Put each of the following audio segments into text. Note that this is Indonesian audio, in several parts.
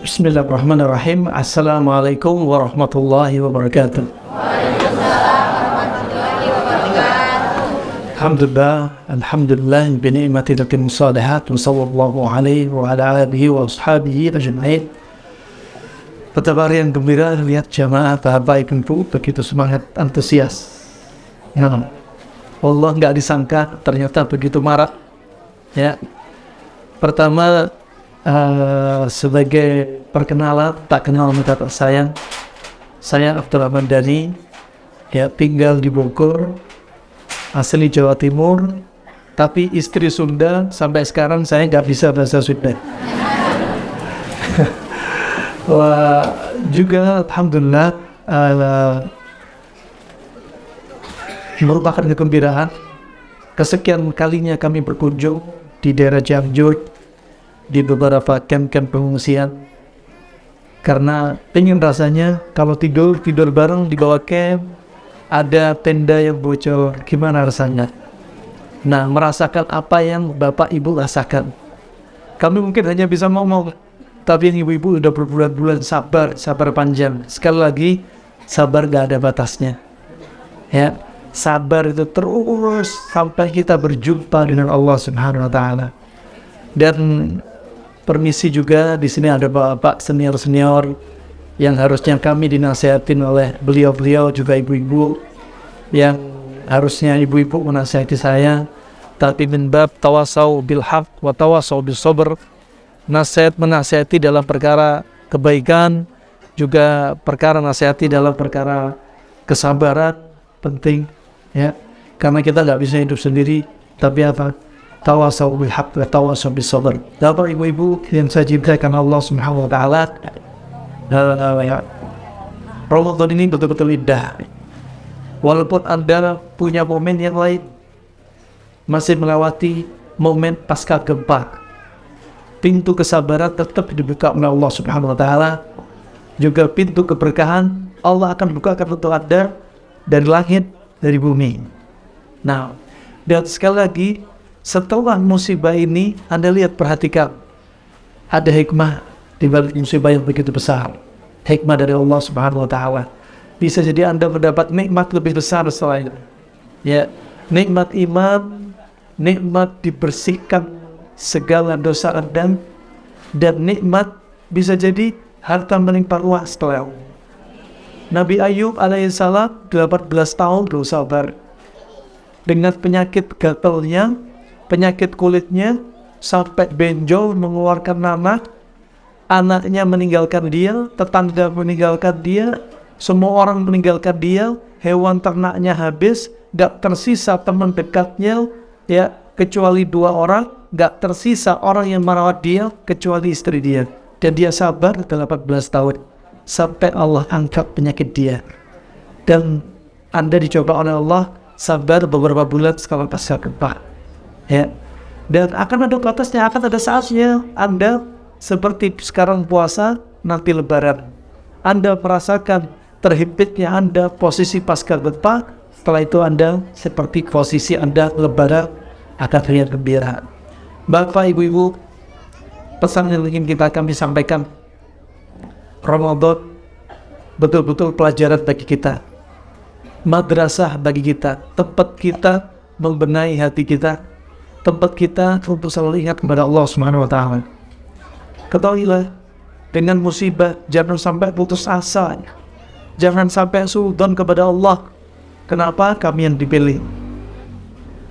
Bismillahirrahmanirrahim. Assalamualaikum warahmatullahi wabarakatuh. Alhamdulillah bi ni'mati tatimmu shalihat wa sallallahu alaihi wa ala alihi wa ashabihi ajma'in. Betapa yang gembira lihat jamaah Bapak Ibu begitu semangat, antusias. Ya, Allah nggak disangka ternyata begitu marak. Ya, pertama sebagai perkenalan, tak kenal maka tak sayang. Saya Abdurrahman Dhani, ya, tinggal di Bogor, asli Jawa Timur, tapi istri Sunda. Sampai sekarang saya nggak bisa bahasa Sunda. Wah, juga alhamdulillah merupakan kegembiraan kesekian kalinya kami berkunjung di daerah Cianjur, di beberapa camp-camp pengungsian, karena pengen rasanya kalau tidur bareng di bawah camp, ada tenda yang bocor, gimana rasanya. Nah, merasakan apa yang Bapak Ibu rasakan. Kami mungkin hanya bisa ngomong, tapi yang ibu-ibu udah berbulan-bulan sabar panjang. Sekali lagi, sabar gak ada batasnya. Ya, sabar itu terus sampai kita berjumpa dengan Allah Subhanahu wa taala. Dan permisi juga, di sini ada bapak senior yang harusnya kami dinasihatin oleh beliau juga ibu-ibu, yang harusnya ibu-ibu menasihati saya, tapi min bab tawasau bil haq wa tawasau bis sabr, menasihati dalam perkara kebaikan, juga perkara nasihati dalam perkara kesabaran penting, ya, karena kita nggak bisa hidup sendiri, tapi apa? Tawasau bil haqq wa tawasau bis sabr. Bapak ibu-ibu yang saya cintakan Allah Subhanahu wa taala, Ramadan ini betul-betul indah. Walaupun Anda punya momen yang lain, masih melewati momen pasca gempa, pintu kesabaran tetap dibuka oleh Allah Subhanahu wa taala. Juga pintu keberkahan Allah akan bukakan untuk Anda dari langit, dari bumi. Nah, dan sekali lagi, setelah musibah ini, Anda lihat, perhatikan, ada hikmah di balik musibah yang begitu besar. Hikmah dari Allah Subhanahu wa taala. Bisa jadi Anda mendapat nikmat lebih besar setelah itu. Ya, nikmat iman, nikmat dibersihkan segala dosa Anda, dan nikmat bisa jadi harta melimpah ruah setelah itu. Nabi Ayub alaihissalam 18 tahun bersabar dengan penyakit gatalnya, penyakit kulitnya, sampai benjol, mengeluarkan nanah, anaknya meninggalkan dia, tetangga meninggalkan dia, semua orang meninggalkan dia, hewan ternaknya habis, gak tersisa teman dekatnya, ya, kecuali 2 orang, gak tersisa orang yang merawat dia kecuali istri dia, dan dia sabar 18 tahun sampai Allah angkat penyakit dia. Dan Anda dicoba oleh Allah, sabar beberapa bulan setelah pasca gempa. Ya, dan akan ada batasnya, akan ada saatnya Anda seperti sekarang puasa, nanti lebaran. Anda merasakan terhimpitnya Anda posisi pasca gempa, setelah itu Anda seperti posisi Anda lebaran, akan terlihat gembira. Bapak, ibu-ibu, pesan yang ingin kami sampaikan, Ramadan betul-betul pelajaran bagi kita, madrasah bagi kita, tempat kita membenahi hati kita, tempat kita untuk selalu ingat kepada Allah Subhanahu wa taala. Ketahuilah, dengan musibah jangan sampai putus asa. Jangan sampai suudzon kepada Allah. Kenapa? Kami yang dipilih.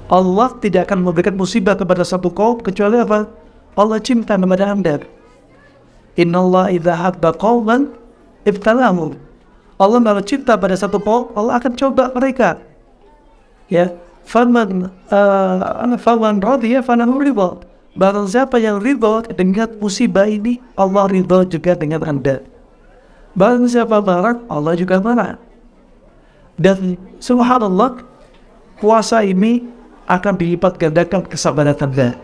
Allah tidak akan memberikan musibah kepada satu kaum kecuali apa? Allah cinta kepada Anda. Innallaha idza habba qauman ibtalahum. Allah kalau cinta pada satu kaum, Allah akan coba mereka. Ya, faman radhiya falahu ridha. Barang siapa yang ridha dengan musibah ini, Allah ridha juga dengan Anda. Barang siapa marah, Allah juga marah. Dan subhanallah, puasa ini akan dilipat gandakan kesabaran Anda,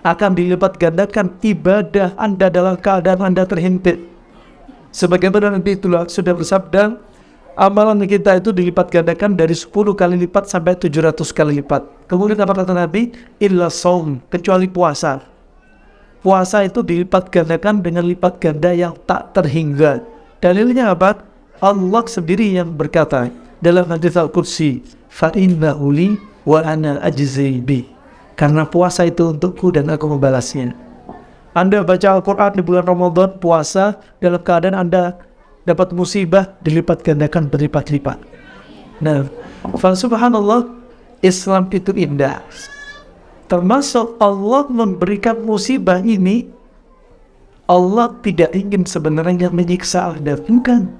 akan dilipat gandakan ibadah Anda dalam keadaan Anda terhimpit. Sebagaimana Nabi itulah sudah bersabda, amalan kita itu dilipat gandakan dari 10 kali lipat sampai 700 kali lipat. Kemudian apa kata Nabi? Illa shaum, kecuali puasa. puasa itu dilipat gandakan dengan lipat ganda yang tak terhingga. Dalilnya apa? Allah sendiri yang berkata dalam hadits Al-Qudsi, fa innahu li wa ana ajzi bi. Karena puasa itu untukku dan aku membalasnya. Anda baca Al-Quran di bulan Ramadan, puasa, dalam keadaan Anda dapat musibah, dilipat gandakan berlipat-lipat. Nah, subhanallah, Islam itu indah. Termasuk Allah memberikan musibah ini, Allah tidak ingin sebenarnya menyiksa Anda, bukan.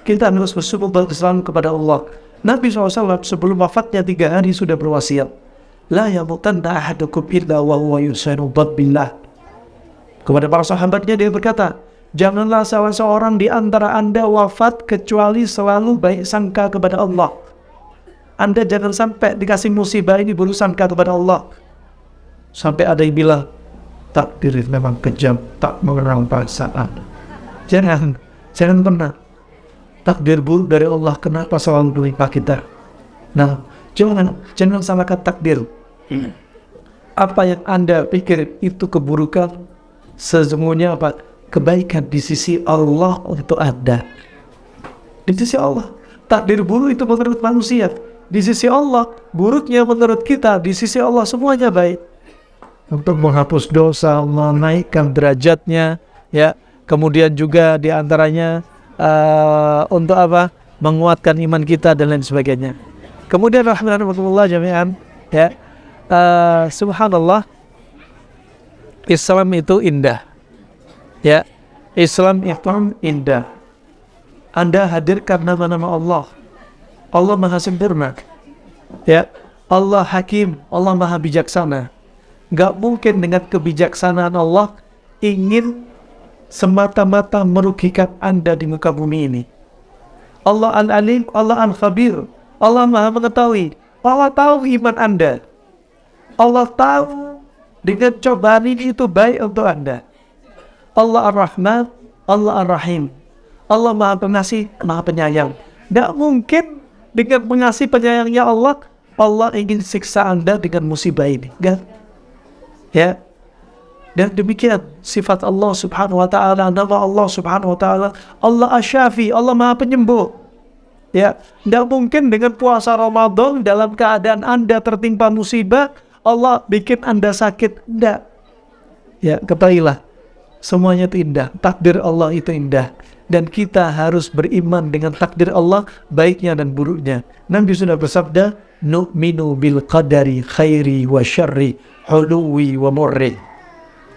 Kita harus bersyukur selalu kepada Allah. Nabi SAW sebelum wafatnya 3 hari sudah berwasiat, la yamutanna ahadukum illa wa huwa yusinu billah. Kepada para sahabatnya dia berkata, janganlah salah seorang di antara Anda wafat kecuali selalu baik sangka kepada Allah. Anda jangan sampai dikasih musibah ini buruk sangka kepada Allah. Sampai ada yang bilang, takdir memang kejam, tak mengenal perasaan. Jangan pernah. Takdir buruk dari Allah, kenapa selalu menimpa kita? Nah, jangan salahkan takdir. Apa yang Anda pikir itu keburukan, sesungguhnya apa? Kebaikan di sisi Allah untuk Anda. Di sisi Allah. Takdir buruk itu menurut manusia. Di sisi Allah, buruknya menurut kita. Di sisi Allah semuanya baik. Untuk menghapus dosa, menaikkan derajatnya, ya. Kemudian juga diantaranya untuk apa? Menguatkan iman kita dan lain sebagainya. Kemudian rahmatullah jami'an, ya. Subhanallah, Islam itu indah. Ya, Islam itu indah. Anda hadirkan nama-nama Allah. Allah Maha Sempurna. Ya, Allah Hakim, Allah Maha Bijaksana. Gak mungkin dengan kebijaksanaan Allah ingin semata-mata merugikan Anda di muka bumi ini. Allah Al-Alim, Allah Al-Khabir. Allah Maha mengetahui. Allah tahu iman Anda. Allah tahu dengan cobaan ini itu baik untuk Anda. Allah Ar-Rahman, Allah Ar-Rahim. Allah Maha Pengasih, Maha Penyayang. Tidak mungkin dengan pengasih penyayangnya Allah, Allah ingin siksa Anda dengan musibah ini. Enggak. Ya. Dan demikian sifat Allah Subhanahu wa taala, nama Allah Subhanahu wa taala, Allah Asy-Syafi, Allah Maha Penyembuh. Ya, tidak mungkin dengan puasa Ramadan dalam keadaan Anda tertimpa musibah, Allah bikin Anda sakit. Tidak. Ya, ketahuilah, semuanya itu indah. Takdir Allah itu indah. Dan kita harus beriman dengan takdir Allah, baiknya dan buruknya. Nabi sudah bersabda, nu'minu bil qadari khairi wa syarri, huluwi wa murri.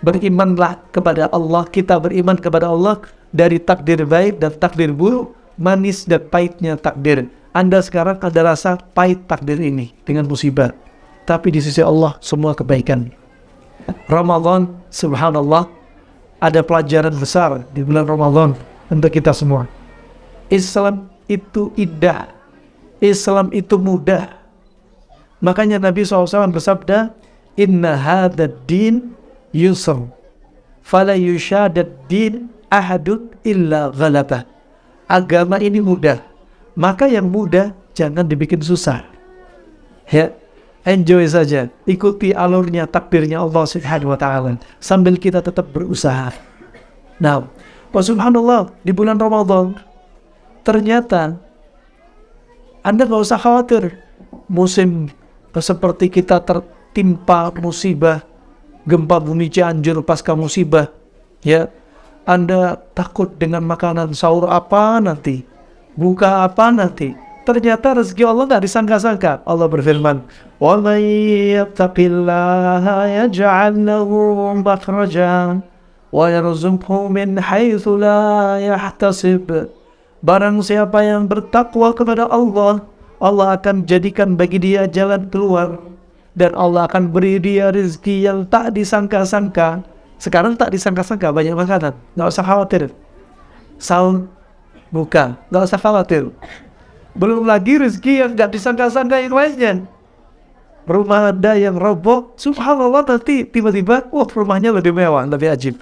Berimanlah kepada Allah, kita beriman kepada Allah dari takdir baik dan takdir buruk, manis dan pahitnya takdir. Anda sekarang ada rasa pahit takdir ini dengan musibah, tapi di sisi Allah semua kebaikan. Ramadan, subhanallah, ada pelajaran besar di bulan Ramadan untuk kita semua. Islam itu indah, Islam itu mudah. Makanya Nabi SAW bersabda, inna hadad din yusr, fala yushadad din ahadun illa ghalabah. Agama ini mudah, maka yang mudah jangan dibikin susah. Ya, enjoy saja, ikuti alurnya, takdirnya Allah Subhanahu wa taala sambil kita tetap berusaha. Nah, subhanallah, di bulan Ramadan ternyata Anda nggak usah khawatir musim seperti kita tertimpa musibah gempa bumi Cianjur pasca musibah, ya. Anda takut dengan makanan sahur apa nanti, buka apa nanti. Ternyata rezeki Allah tidak disangka-sangka. Allah berfirman, wa may yattaqillaha yaj'al lahu makhrajan wa yarzuqhu min haitsu la yahtasib. Barang siapa yang bertakwa kepada Allah, Allah akan jadikan bagi dia jalan keluar, dan Allah akan beri dia rezeki yang tak disangka-sangka. Sekarang tak disangka-sangka banyak makanan, nggak usah khawatir. Sahur, buka, nggak usah khawatir. Belum lagi rezeki yang nggak disangka-sangka yang lainnya. Rumah Anda yang roboh, subhanallah, nanti tiba-tiba, wah, rumahnya lebih mewah, lebih ajib.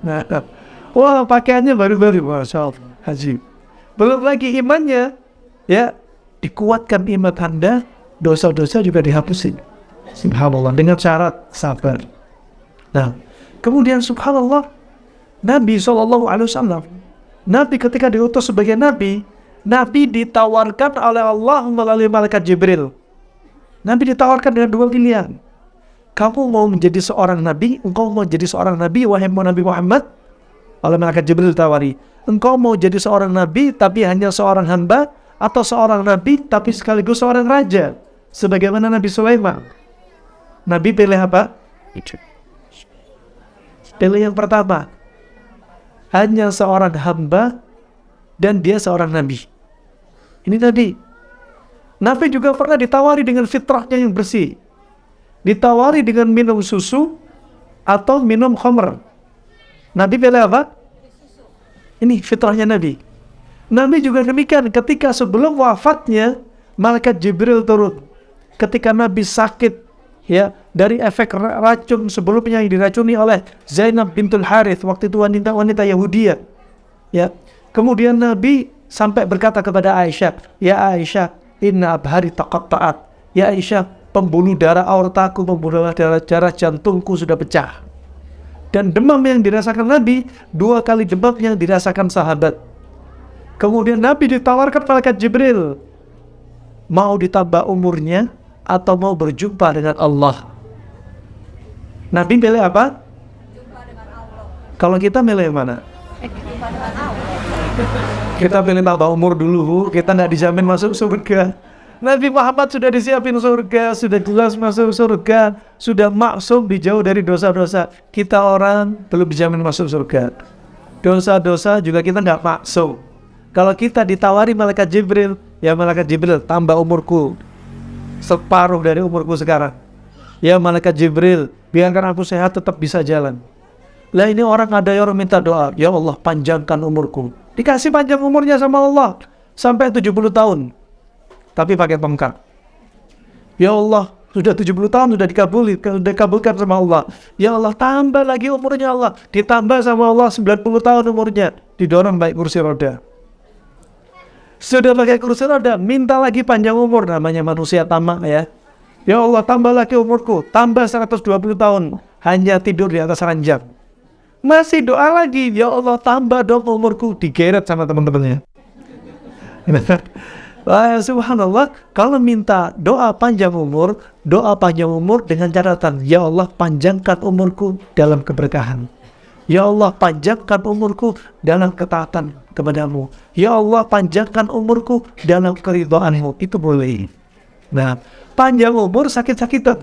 Nah, wah, pakaiannya baru-baru, masya Allah, ajib. Belum lagi imannya, ya, dikuatkan iman Anda, dosa-dosa juga dihapusin. Subhanallah, dengan syarat sabar. Nah, Kemudian subhanallah, Nabi SAW, Nabi ketika diutus sebagai Nabi, Nabi ditawarkan oleh Allah melalui malaikat Jibril. Nabi ditawarkan dengan dua pilihan. Kamu mau menjadi seorang Nabi, engkau mau jadi seorang Nabi, wahai Nabi Muhammad. Oleh malaikat Jibril ditawari, engkau mau jadi seorang Nabi tapi hanya seorang hamba, atau seorang Nabi tapi sekaligus seorang raja, sebagaimana Nabi Sulaiman. Nabi pilih apa? Pilih yang pertama, hanya seorang hamba dan dia seorang Nabi. Ini Nabi. Nabi juga pernah ditawari dengan fitrahnya yang bersih, ditawari dengan minum susu atau minum khamr. Nabi pilih apa? Ini fitrahnya Nabi. Nabi juga demikian, ketika sebelum wafatnya malaikat Jibril turun. Ketika Nabi sakit, ya, dari efek racun sebelumnya yang diracuni oleh Zainab bintul Harith, waktu itu wanita Yahudiyah. Ya. Kemudian Nabi sampai berkata kepada Aisyah, "Ya Aisyah, inna abhari taqatta'at." Ya Aisyah, pembuluh darah aortaku, pembuluh darah jantungku sudah pecah. Dan demam yang dirasakan Nabi, 2 kali demam yang dirasakan sahabat. Kemudian Nabi ditawarkan malaikat Jibril, mau ditambah umurnya atau mau berjumpa dengan Allah. Nabi pilih apa? Jumpa dengan Allah. Kalau kita pilih mana? Jumpa dengan Allah. Kita pilih tambah umur dulu, kita tidak dijamin masuk surga. Nabi Muhammad sudah disiapin surga, sudah jelas masuk surga, sudah maksum, dijauh dari dosa-dosa. Kita orang belum dijamin masuk surga. Dosa-dosa juga kita nggak maksum. Kalau kita ditawari malaikat Jibril, ya malaikat Jibril, tambah umurku separuh dari umurku sekarang. Ya malaikat Jibril, biarkan aku sehat tetap bisa jalan. Lah ini orang ada yang minta doa, ya Allah panjangkan umurku. Dikasih panjang umurnya sama Allah sampai 70 tahun. Tapi pakai tongkat. Ya Allah, sudah 70 tahun sudah dikabulkan sama Allah. Ya Allah, tambah lagi umurnya Allah. Ditambah sama Allah 90 tahun umurnya. Didorong baik kursi roda. Sudah pakai kursi roda, minta lagi panjang umur, namanya manusia tamak ya. Ya Allah, tambah lagi umurku, tambah 120 tahun. Hanya tidur di atas ranjang. Masih doa lagi, ya Allah tambah dong umurku. Digeret sama teman-temannya. Subhanallah, kalau minta doa panjang umur dengan catatan, ya Allah panjangkan umurku dalam keberkahan. Ya Allah panjangkan umurku dalam ketaatan kepadamu. Ya Allah panjangkan umurku dalam keridhaanmu. Itu boleh. Nah, panjang umur sakit-sakitan,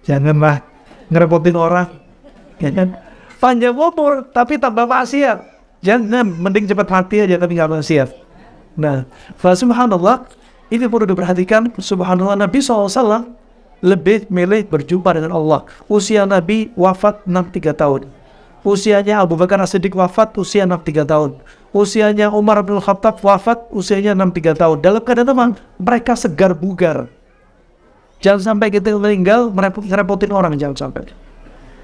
janganlah ngerepotin orang, ya kan? Panjang umur tapi tambah maksiat, jangan, mending cepat mati aja tapi nggak maksiat. Nah, subhanallah, ini perlu diperhatikan. Subhanallah, Nabi SAW lebih milih berjumpa dengan Allah. Usia Nabi wafat 63 tahun. Usianya Abu Bakar As-Siddiq wafat usia 63 tahun. Usianya Umar bin Khattab wafat usianya 63 tahun. Dalam keadaan memang mereka segar bugar. Jangan sampai kita meninggal merepotin orang, jangan sampai.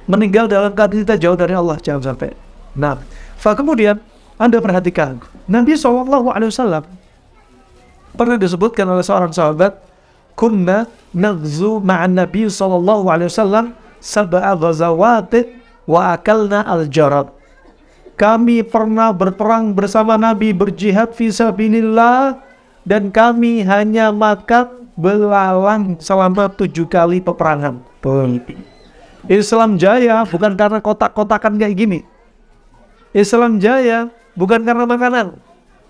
Meninggal dalam keadaan kita jauh dari Allah, jangan sampai. Nah, kemudian Anda perhatikan, Nabi SAW pernah disebutkan oleh seorang sahabat, kunna naghzu ma'an Nabi SAW sab'a ghazawat wa akalna al-jarad. Kami pernah berperang bersama Nabi, berjihad fisabilillah, dan kami hanya makan belalang selama 7 kali peperangan. Islam jaya bukan karena kotak-kotakan kayak gini. Islam jaya bukan karena makanan,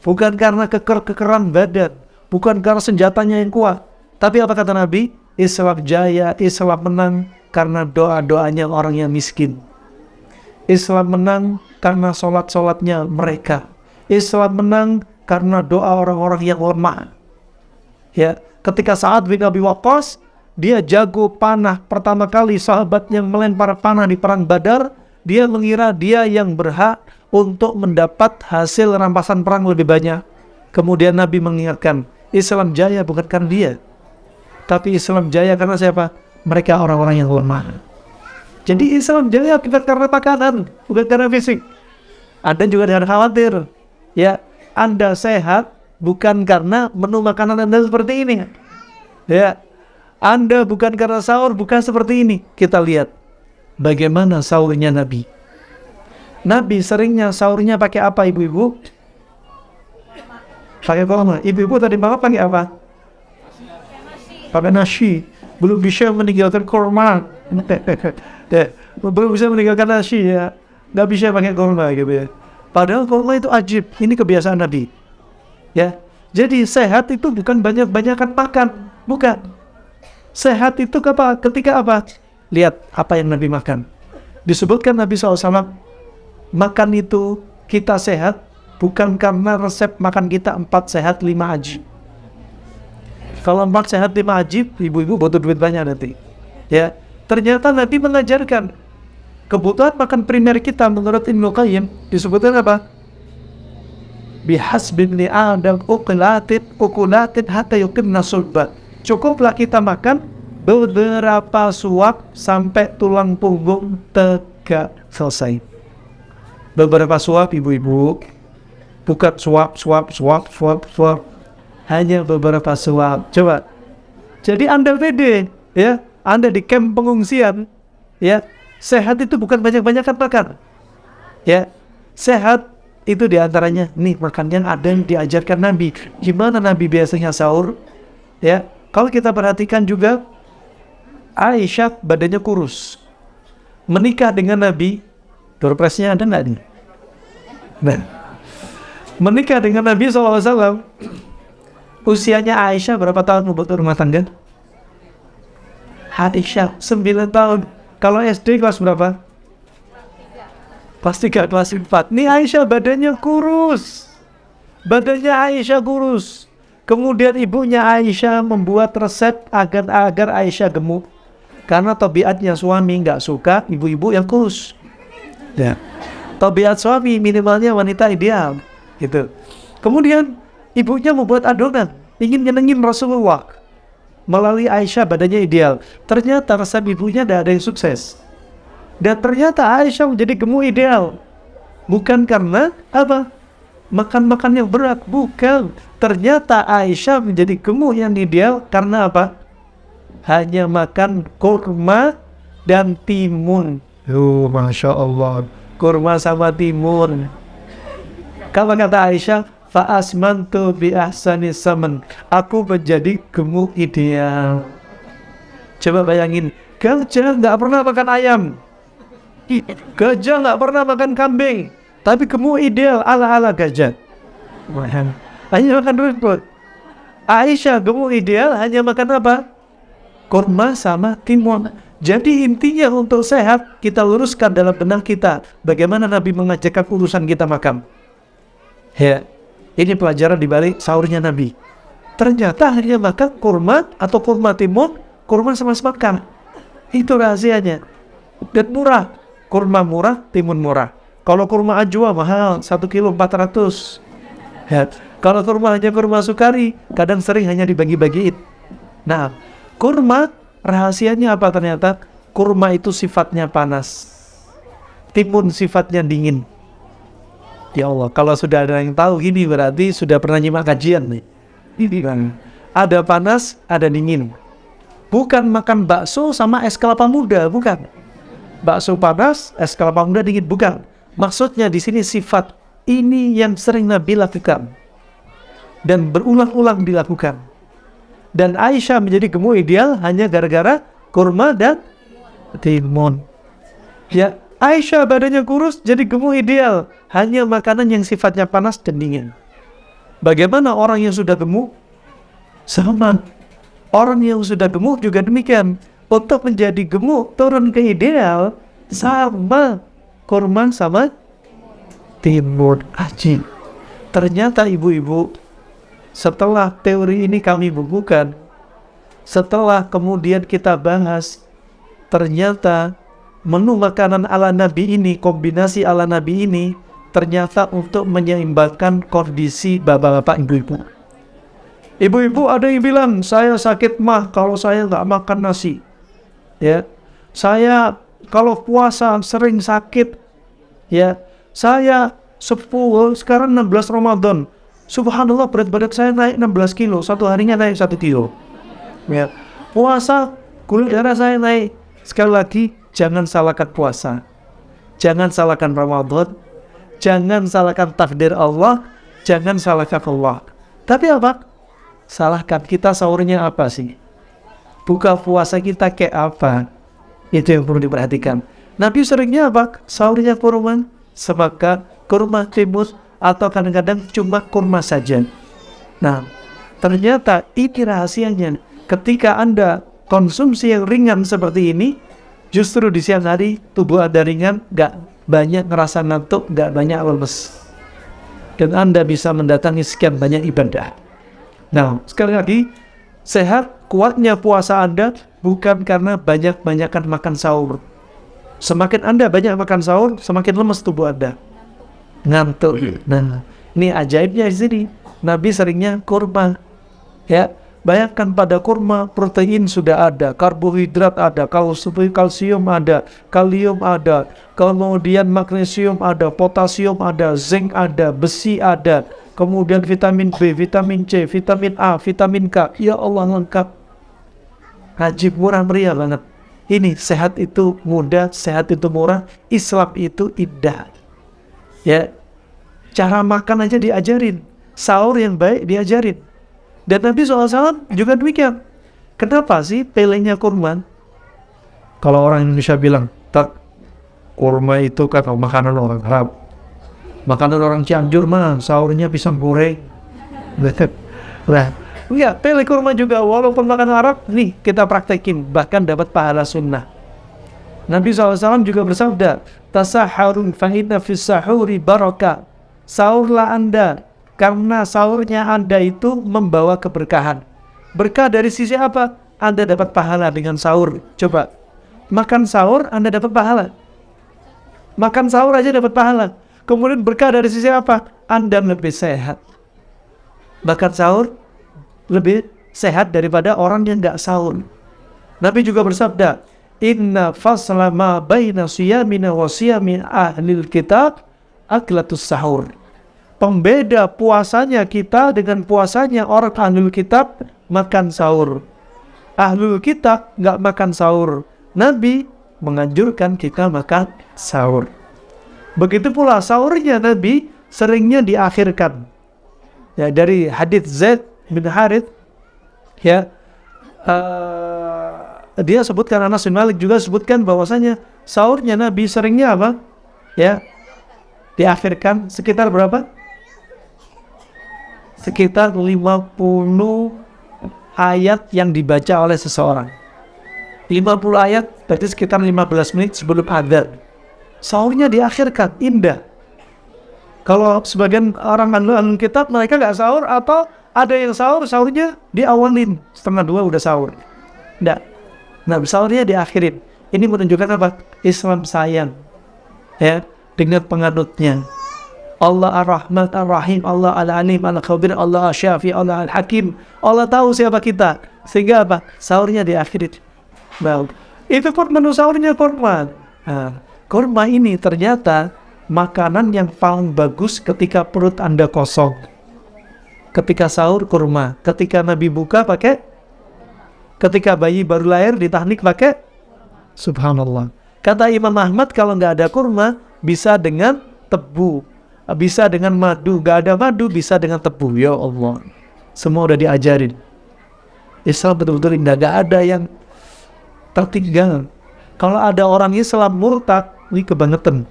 bukan karena kekeran badan, bukan karena senjatanya yang kuat. Tapi apa kata Nabi? Islam jaya, Islam menang karena doa-doanya orang yang miskin. Islam menang karena sholat-sholatnya mereka. Islam menang karena doa orang-orang yang lemah. Ya, ketika Sa'ad bin Abi Waqqas, dia jago panah, pertama kali sahabat yang melempar panah di perang Badar, dia mengira dia yang berhak untuk mendapat hasil rampasan perang lebih banyak. Kemudian Nabi mengingatkan, Islam jaya bukan karena dia, tapi Islam jaya karena siapa? Mereka orang-orang yang lemah. Jadi Islam jaya bukan karena makanan, bukan karena fisik. Anda juga jangan khawatir, ya, Anda sehat bukan karena menu makanan Anda seperti ini. Ya, Anda bukan karena sahur, bukan seperti ini. Kita lihat bagaimana sahurnya Nabi. Nabi seringnya sahurnya pakai apa ibu-ibu? Pakai kurma. Ibu-ibu tadi makan pakai apa? Pakai nasi. Belum bisa meninggalkan kurma. Belum bisa meninggalkan nasi ya. Nggak bisa pakai kurma gitu ya. Padahal kurma itu ajib. Ini kebiasaan Nabi. Ya. Jadi sehat itu bukan banyak-banyakan makan. Bukan. Sehat itu ketika apa? Lihat apa yang Nabi makan. Disebutkan Nabi SAW, makan itu kita sehat bukan karena resep makan kita 4 sehat 5 ajib. Kalau 4 sehat 5 ajib, ibu-ibu butuh duit banyak nanti. Ya, ternyata Nabi mengajarkan kebutuhan makan primer kita menurut Ibnu Qayyim disebutkan apa? Bihasbi ibni Adam ukulatin hatta yuqimna sulbat. Cukuplah kita makan beberapa suap sampai tulang punggung tegak selesai. Beberapa suap ibu-ibu, bukan suap. Hanya beberapa suap. Coba. Jadi Anda pede, ya, Anda di kamp pengungsian, ya, sehat itu bukan banyak-banyakan makan. Ya, sehat itu diantaranya nih makan yang ada yang diajarkan Nabi. Gimana Nabi biasanya sahur? Ya, kalau kita perhatikan juga Aisyah badannya kurus. Menikah dengan Nabi, doorpresnya ada nggak nih? Nah, menikah dengan Nabi SAW, usianya Aisyah berapa tahun membuat rumah tangga? Aisyah 9 tahun. Kalau SD kelas berapa? Kelas 3, kelas 4. Nih Aisyah badannya kurus. Badannya Aisyah kurus. Kemudian ibunya Aisyah membuat resep agar Aisyah gemuk. Karena tabiatnya suami nggak suka ibu-ibu yang kurus. Ya. Tabiat suami minimalnya wanita ideal, gitu. Kemudian ibunya membuat adonan, ingin nyenengin Rasulullah melalui Aisyah badannya ideal. Ternyata resep ibunya tidak ada yang sukses. Dan ternyata Aisyah menjadi gemuk ideal. Bukan karena apa? Makan-makan yang berat, bukan. Ternyata Aisyah menjadi gemuk yang ideal karena apa? Hanya makan kurma dan timun. Masya Allah. Kurma sama timun. Kalau kata Aisyah, fa'asmantu bi ahsani saman. Aku menjadi gemuk ideal. Coba bayangin, gajah nggak pernah makan ayam. Gajah nggak pernah makan kambing. Tapi gemuk ideal ala-ala gajah. Hanya makan rumput. Aisyah gemuk ideal hanya makan apa? Kurma sama timun. Jadi intinya untuk sehat, kita luruskan dalam benak kita bagaimana Nabi mengajarkan urusan kita makan. Ya, ini pelajaran dibalik sahurnya Nabi. Ternyata hanya makan kurma atau kurma timun, kurma sama makan. Itu rahasianya. Dan murah. Kurma murah, timun murah. Kalau kurma ajwa mahal, 1 kilo 400. Ya. Kalau kurma hanya kurma sukari, kadang sering hanya dibagi-bagiin. Nah, kurma rahasianya apa ternyata? Kurma itu sifatnya panas. Timun sifatnya dingin. Ya Allah, kalau sudah ada yang tahu gini berarti sudah pernah nyimak kajian nih. Ini kan ada panas, ada dingin. Bukan makan bakso sama es kelapa muda, bukan. Bakso panas, es kelapa muda dingin, bukan. Maksudnya di sini sifat ini yang sering Nabi lakukan dan berulang-ulang dilakukan. Dan Aisyah menjadi gemuk ideal hanya gara-gara kurma dan timun. Ya, Aisyah badannya kurus jadi gemuk ideal hanya makanan yang sifatnya panas dan dingin. Bagaimana orang yang sudah gemuk? Sama. Orang yang sudah gemuk juga demikian. Untuk menjadi gemuk turun ke ideal sama kurma sama timun. Ajib. Ternyata ibu-ibu, setelah teori ini kami bukukan, setelah kemudian kita bahas, ternyata menu makanan ala Nabi ini, kombinasi ala Nabi ini, ternyata untuk menyeimbangkan kondisi bapak-bapak, ibu-ibu. Ibu-ibu ada yang bilang, saya sakit mah kalau saya nggak makan nasi. Ya, saya kalau puasa sering sakit. Ya, saya sekarang 16 Ramadan. Subhanallah berat badan saya naik 16 kilo. Satu harinya naik 1 kilo. Ya. Puasa gula darah saya naik. Sekali lagi jangan salahkan puasa. Jangan salahkan Ramadan, jangan salahkan takdir Allah, jangan salahkan Allah. Tapi apa? Salahkan kita sahurnya apa sih? Buka puasa kita kayak apa? Itu yang perlu diperhatikan. Nabi seringnya apa? Sahurnya kurma, semangka, kurma timus, atau kadang-kadang cuma kurma saja. Nah, ternyata ini rahasianya. Ketika Anda konsumsi yang ringan seperti ini, justru di siang hari tubuh Anda ringan, gak banyak ngerasa ngantuk, gak banyak lemes, dan Anda bisa mendatangi sekian banyak ibadah. Nah, sekali lagi, sehat kuatnya puasa Anda bukan karena banyak-banyakan makan sahur. Semakin Anda banyak makan sahur, semakin lemes tubuh Anda, ngantuk. Nah, ini ajaibnya di sini. Nabi seringnya kurma. Ya, bayangkan pada kurma, protein sudah ada, karbohidrat ada, kalsium ada, kalium ada, kemudian magnesium ada, potasium ada, zinc ada, besi ada, kemudian vitamin B, vitamin C, vitamin A, vitamin K. Ya Allah, lengkap. Haji murah meriah banget. Ini sehat itu mudah, sehat itu murah, Islam itu indah. Ya, cara makan aja diajarin, sahur yang baik diajarin. Dan Nabi SAW juga demikian. Kenapa sih pilihnya kurma? Kalau orang Indonesia bilang, tak, kurma itu kan makanan orang Arab, makanan orang Cianjur mah sahurnya pisang goreng. Nah, enggak, pilih kurma juga walaupun makan Arab. Nih kita praktekin, bahkan dapat pahala sunnah. Nabi SAW juga bersabda, tasaharun fa inna fis sahuri barakah. Sahurlah Anda, karena sahurnya Anda itu membawa keberkahan. Berkah dari sisi apa? Anda dapat pahala dengan sahur. Coba, makan sahur Anda dapat pahala. Makan sahur aja dapat pahala. Kemudian berkah dari sisi apa? Anda lebih sehat. Makan sahur lebih sehat daripada orang yang gak sahur. Nabi juga bersabda, inna fasla ma baina siyamina wa siyami ahlil kitab aklatus sahur. Pembeda puasanya kita dengan puasanya orang ahlul kitab, makan sahur. Ahlul kitab gak makan sahur. Nabi menganjurkan kita makan sahur. Begitu pula sahurnya Nabi seringnya diakhirkan. Ya, dari hadits Zaid bin Harith, ya, dia sebutkan, Anas bin Malik juga sebutkan bahwasanya sahurnya Nabi seringnya apa? Ya, diakhirkan sekitar berapa? Sekitar 50 ayat yang dibaca oleh seseorang. 50 ayat berarti sekitar 15 menit sebelum adzan. Sahurnya diakhirkan, indah. Kalau sebagian orang ahlul kitab mereka nggak sahur, atau ada yang sahur, sahurnya diawalin, 1:30 udah sahur. Nggak. Nah, sahurnya diakhirin. Ini menunjukkan apa? Islam sayang, ya, dengan penganutnya. Allah Ar-Rahman Ar-Rahim, Allah Al-Alim Al-Khabir, Allah Asyafi, Allah Al-Hakim. Allah tahu siapa kita, sehingga apa? Sahurnya diakhirin. Baik. Itu pun menu sahurnya kurma. Nah, kurma ini ternyata makanan yang paling bagus ketika perut Anda kosong. Ketika sahur kurma, ketika Nabi buka pakai, ketika bayi baru lahir ditahnik pakai. Subhanallah. Kata Imam Ahmad, kalau nggak ada kurma bisa dengan tebu, bisa dengan madu. Nggak ada madu bisa dengan tebu. Ya Allah, semua udah diajarin. Islam betul-betul indah, nggak ada yang tertinggal. Kalau ada orang Islam murtad, ini kebangetan.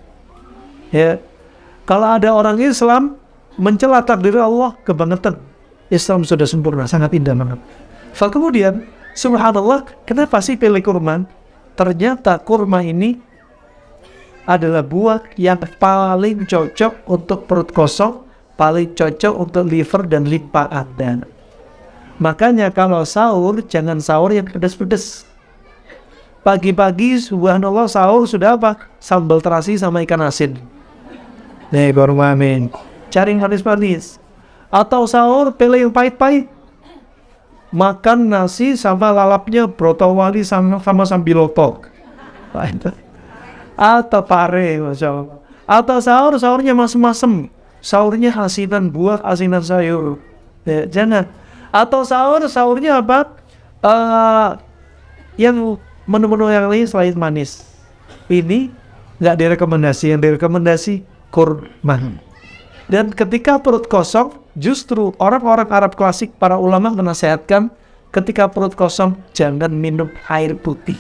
Ya, kalau ada orang Islam mencela takdir Allah, kebangetan. Islam sudah sempurna, sangat indah banget. Kemudian, subhanallah, kenapa sih pilih kurma? Ternyata kurma ini adalah buah yang paling cocok untuk perut kosong, paling cocok untuk liver dan limpa Anda. Makanya kalau sahur, jangan sahur yang pedas-pedas. Pagi-pagi, subhanallah, sahur sudah apa? Sambal terasi sama ikan asin. Nih, kurma amin. Cari yang manis-manis. Atau sahur, pilih yang pahit-pahit. Makan nasi sama lalapnya brotowali sama sambiloto. Atau pare, Masya Allah. Atau sahurnya masem-masem. Sahurnya asinan buah, asinan sayur. Ya, jangan. Atau sahurnya apa? Yang menu-menu yang lain selain manis. Ini nggak direkomendasi. Yang direkomendasi kurma. Dan ketika perut kosong, justru orang-orang Arab klasik, para ulama menasihatkan ketika perut kosong jangan minum air putih.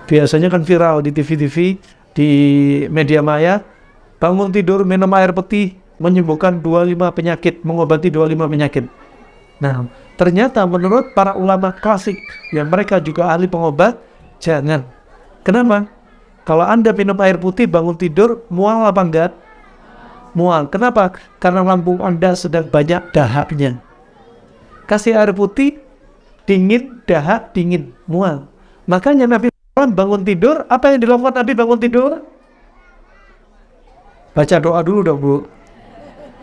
Biasanya kan viral di TV-TV, di media maya, bangun tidur minum air putih menyembuhkan 25 penyakit, mengobati 25 penyakit. Nah, ternyata menurut para ulama klasik yang mereka juga ahli pengobat, jangan. Kenapa? Kalau Anda minum air putih bangun tidur, mual apa enggak? Mual. Kenapa? Karena lambung Anda sedang banyak dahaknya. Kasih air putih, dingin, dahak, dingin, mual. Makanya Nabi bangun tidur, apa yang dilakukan Nabi bangun tidur? Baca doa dulu dong, Bu.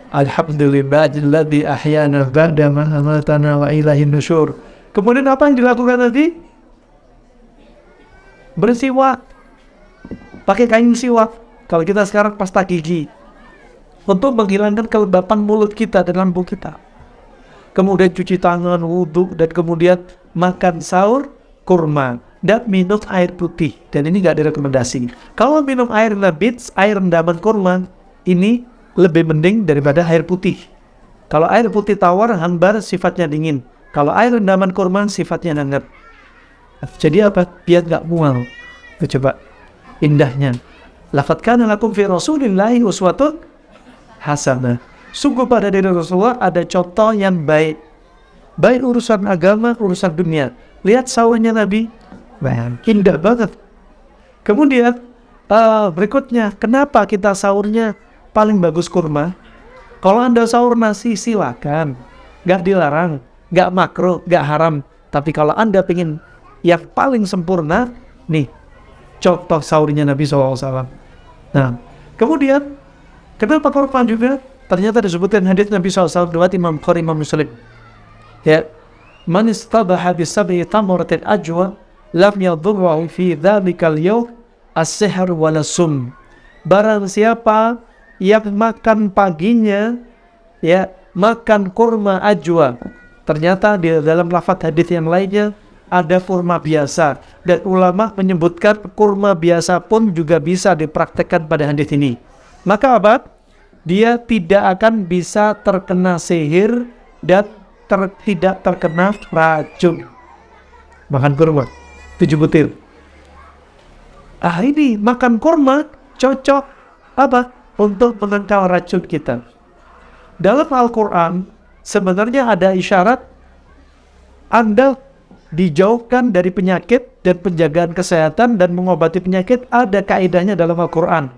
Alhamdulillahilladzi ahyana ba'da ma amatana wa ilaihin nusyur. Kemudian apa yang dilakukan tadi? Bersiwak. Pakai kain siwak. Kalau kita sekarang pasta gigi, untuk menghilangkan kelembapan mulut kita dan lambung kita. Kemudian cuci tangan, wudhu, dan kemudian makan sahur, kurma, dan minum air putih. Dan ini nggak direkomendasi. Kalau minum air nabits, air rendaman kurma, ini lebih mending daripada air putih. Kalau air putih tawar, hambar, sifatnya dingin. Kalau air rendaman kurma, sifatnya hangat. Jadi apa? Biar nggak mual. Coba indahnya. Laqad kana lakum fi Rasulillahi uswatun hasanah. Sungguh pada diri Rasulullah ada contoh yang baik. Baik urusan agama, urusan dunia. Lihat sahurnya Nabi. Indah banget. Kemudian berikutnya, kenapa kita sahurnya paling bagus kurma? Kalau Anda sahur nasi silakan. Gak dilarang, gak makruh, gak haram. Tapi kalau Anda pengen yang paling sempurna, nih contoh sahurnya Nabi SAW. Nah, kemudian kenapa kurma juga? Ternyata disebutkan hadits Nabi SAW riwayat Imam Bukhari, Imam Muslim. Ya, man istabaha bi sab'i tamratin ajwa lam yadhurru fi dhalikal yawm as-sihr wala sum. Barang siapa yang makan paginya, ya, makan kurma ajwa. Ternyata di dalam lafaz hadits yang lainnya ada kurma biasa, dan ulama menyebutkan kurma biasa pun juga bisa dipraktekkan pada hadits ini. Maka apa? Dia tidak akan bisa terkena sihir dan tidak terkena racun. Makan kurma 7 butir. Ini makan kurma cocok apa? Untuk menangkal racun kita. Dalam Al-Quran sebenarnya ada isyarat Anda dijauhkan dari penyakit dan penjagaan kesehatan dan mengobati penyakit. Ada kaidahnya dalam Al-Quran.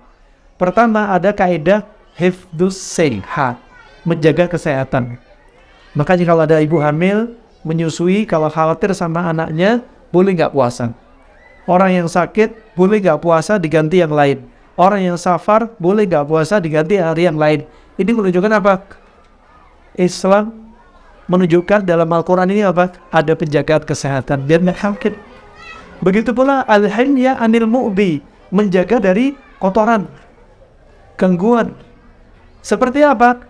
Pertama ada kaidah hifdzus sehat, menjaga kesehatan. Makanya kalau ada ibu hamil menyusui, kalau khawatir sama anaknya, boleh nggak puasa. Orang yang sakit boleh nggak puasa, diganti yang lain. Orang yang safar boleh nggak puasa, diganti hari yang lain. Ini menunjukkan apa? Islam menunjukkan dalam Al-Quran ini apa? Ada penjagaan kesehatan biar nggak sakit. Begitu pula al-himya anil mu'bi, menjaga dari kotoran, gangguan. Seperti apa?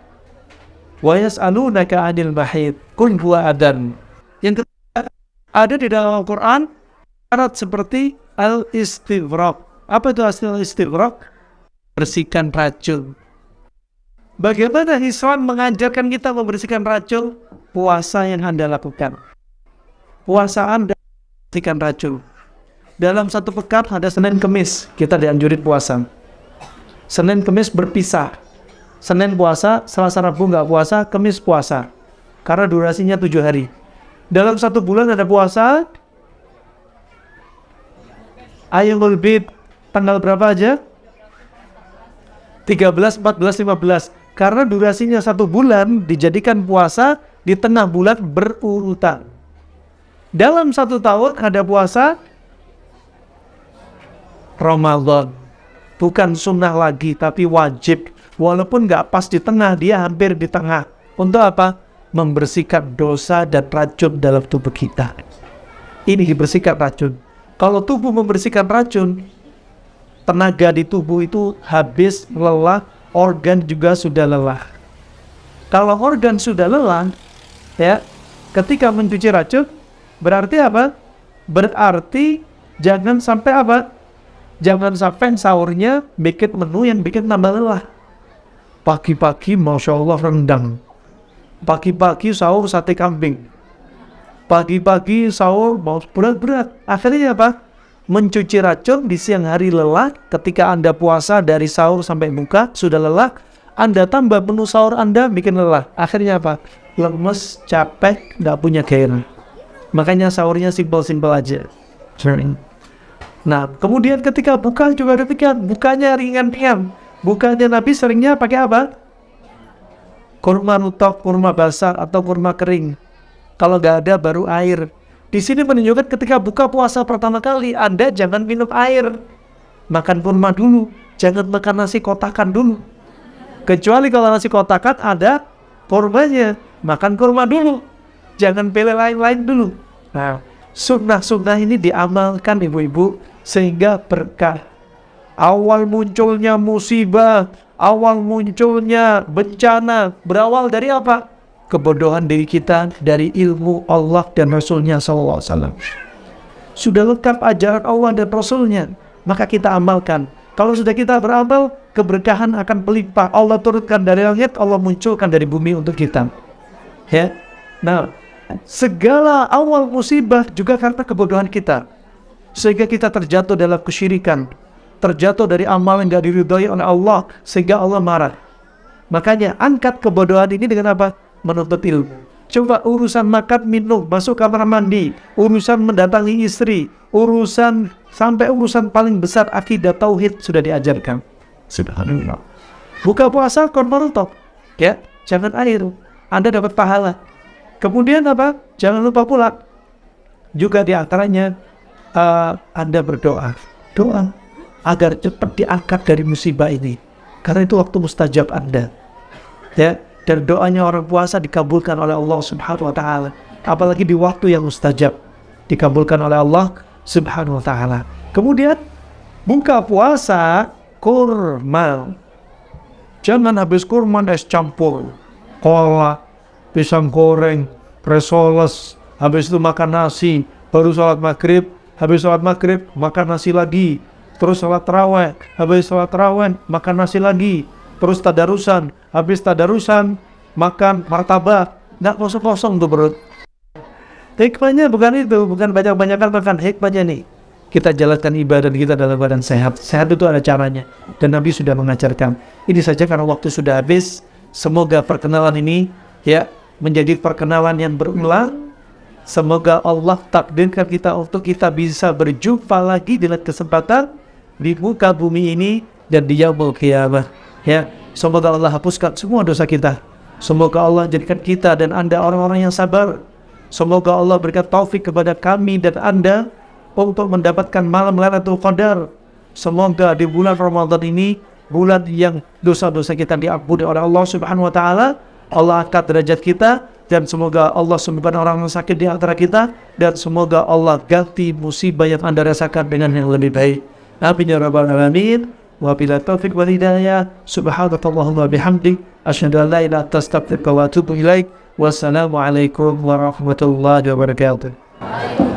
Wa yas'alunaka 'anil mahid qul huwa adan. Yang ketiga, ada di dalam Al-Quran syarat seperti al-istighraq. Apa itu al-istighraq? Bersihkan racun. Bagaimana Islam mengajarkan kita membersihkan racun? Puasa yang Anda lakukan. Puasa Anda membersihkan racun. Dalam satu pekan ada Senin Kemis, kita dianjurin puasa. Senin Kemis berpisah. Senin puasa, Selasa Rabu nggak puasa, Kemis puasa. Karena durasinya 7 hari. Dalam satu bulan ada puasa. Ayyamul Bid tanggal berapa aja? 13, 14, 15. Karena durasinya 1 bulan dijadikan puasa di tengah bulan berurutan. Dalam 1 tahun ada puasa Ramadan. Bukan sunnah lagi, tapi wajib. Walaupun nggak pas di tengah, dia hampir di tengah. Untuk apa? Membersihkan dosa dan racun dalam tubuh kita. Ini dibersihkan racun. Kalau tubuh membersihkan racun, tenaga di tubuh itu habis, lelah, organ juga sudah lelah. Kalau organ sudah lelah, ya, ketika mencuci racun, berarti apa? Berarti jangan sampai apa? Jangan sampai sahurnya bikin menu yang bikin tambah lelah. Pagi-pagi Masya Allah rendang, pagi-pagi sahur sate kambing, pagi-pagi sahur mau berat-berat. Akhirnya apa? Mencuci racun di siang hari lelah. Ketika Anda puasa dari sahur sampai buka sudah lelah, Anda tambah menu sahur Anda bikin lelah. Akhirnya apa? Lemes, capek, nggak punya gairah. Makanya sahurnya simpel-simpel aja. Nah, kemudian ketika buka juga demikian, bukanya ringan-ringan. Bukanya Nabi seringnya pakai apa? Kurma rutab, kurma basah, atau kurma kering. Kalau nggak ada baru air. Di sini menunjukkan ketika buka puasa pertama kali, Anda jangan minum air. Makan kurma dulu, jangan makan nasi kotakan dulu. Kecuali kalau nasi kotakan ada kurmanya, makan kurma dulu. Jangan pilih lain-lain dulu. Nah, sunnah-sunnah ini diamalkan ibu-ibu sehingga berkah. Awal munculnya musibah, awal munculnya bencana berawal dari apa? Kebodohan diri kita dari ilmu Allah dan Rasulnya SAW. Sudah lengkap ajaran Allah dan Rasulnya, maka kita amalkan. Kalau sudah kita beramal, keberkahan akan melimpah. Allah turunkan dari langit, Allah munculkan dari bumi untuk kita. Ya, nah, segala awal musibah juga karena kebodohan kita, sehingga kita terjatuh dalam kesyirikan, terjatuh dari amal yang tidak diridhai oleh Allah, sehingga Allah marah. Makanya angkat kebodohan ini dengan apa? Menuntut ilmu. Coba urusan makan minum, masuk kamar mandi, urusan mendatangi istri, urusan sampai urusan paling besar akidah tauhid sudah diajarkan. Subhanallah. Buka puasa kurma rutab, ya, jangan air, Anda dapat pahala. Kemudian apa? Jangan lupa pula juga diantaranya Anda berdoa, doa agar cepat diangkat dari musibah ini, karena itu waktu mustajab Anda. Ya, dan doanya orang puasa dikabulkan oleh Allah Subhanahu wa taala. Apalagi di waktu yang mustajab, dikabulkan oleh Allah Subhanahu wa taala. Kemudian buka puasa kurma. Jangan habis kurma es campur, kolak, pisang goreng, resoles, habis itu makan nasi, baru sholat maghrib, habis sholat maghrib makan nasi lagi, terus sholat tarawih, habis sholat tarawih makan nasi lagi, terus tadarusan, habis tadarusan makan martabak. Nggak kosong-kosong tuh perut. Hikmahnya bukan itu, bukan banyak-banyakan makan. Hikmahnya nih, kita jalankan ibadah kita dalam badan sehat. Sehat itu ada caranya, dan Nabi sudah mengajarkan. Ini saja karena waktu sudah habis. Semoga perkenalan ini ya menjadi perkenalan yang berulang. Semoga Allah takdirkan kita untuk kita bisa berjumpa lagi dengan kesempatan di muka bumi ini dan di yaumul qiyamah. Ya, semoga Allah hapuskan semua dosa kita. Semoga Allah jadikan kita dan Anda orang-orang yang sabar. Semoga Allah berikan taufik kepada kami dan Anda untuk mendapatkan malam Lailatul Qadar. Semoga di bulan Ramadan ini, bulan yang dosa-dosa kita diampuni oleh Allah Subhanahu wa taala, Allah angkat derajat kita, dan semoga Allah sembuhkan orang yang sakit di antara kita, dan semoga Allah ganti musibah yang Anda rasakan dengan yang lebih baik. Amin ya rabbal alamin. Wa bila taufiq wal hidayah. Subhanakallahumma bihamdik, asyhadu an la ilaha illa anta astaghfiruka wa atubu ilaik. Wassalamu alaikum warahmatullahi wabarakatuh.